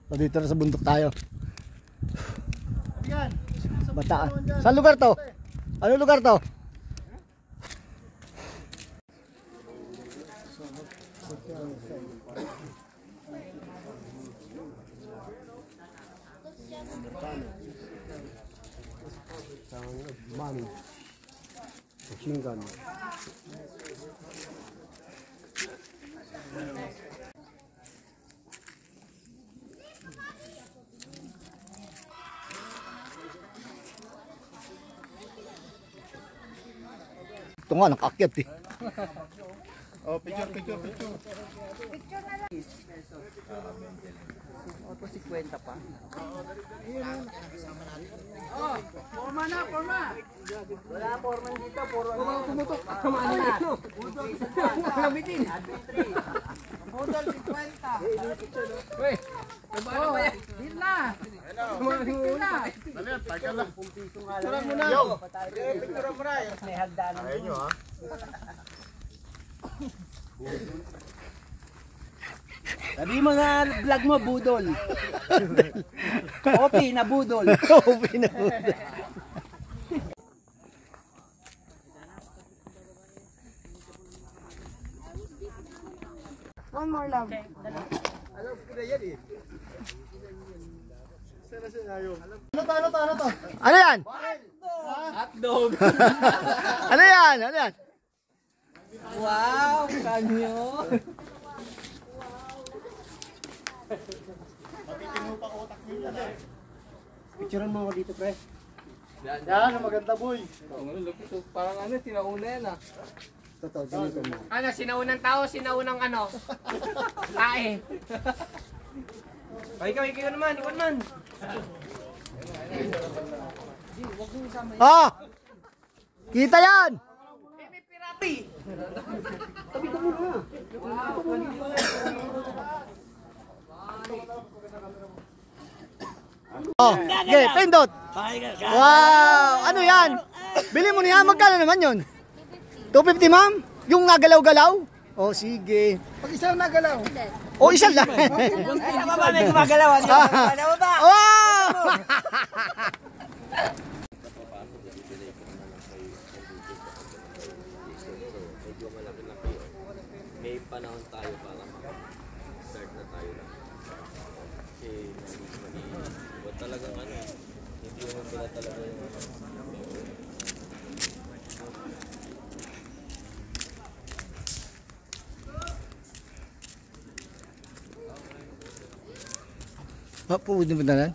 So dito na sa bundok tayo. Bataan. Saan lugar to? Ano lugar to? Mami. Shingan. Ito nga, nakakyat eh. Oh, picture. Picture na lang. Auto 50 pa. Oh, forma na, forma. Wala forma dito, puro ano. Pumutok. Kumano na. Wala bitin. Model 50. Wey, paano ba yan? Din na. Picture na. Ano yan, tagal lang. Picture mo na. Yo! Picture mo na. May hagdanan. Ayaw nyo ha. Sabi mo na vlog mo, budol. Opi na budol. Opi na budol. One more lang. Alam ko na yan eh. Ano to? Ano yan? Hotdog. Ano yan? Ano yan? Wow, kanyo. Picturean mo ako dito, pre. Yan, maganda boy. Parang ano, tinauna yan ah. Totoo, dito mo. Ano, sinaunang tao, sinaunang ano? Tae. Ay, ikaw naman. Ah! Kita yan! May pirati. Oh, okay, pindot. Wow, ano yan? Bili mo niya, magkano naman yun? 250 ma'am? Yung nagalaw-galaw? Oh, sige. Pag isang nagalaw. Oh, isa lang. Ay, sa baba may gumagalaw. Wow! May panahon tayo para mag-start na tayo lang. Kasi iba talagang ano, hindi naman pala talaga yung Pwede ba na?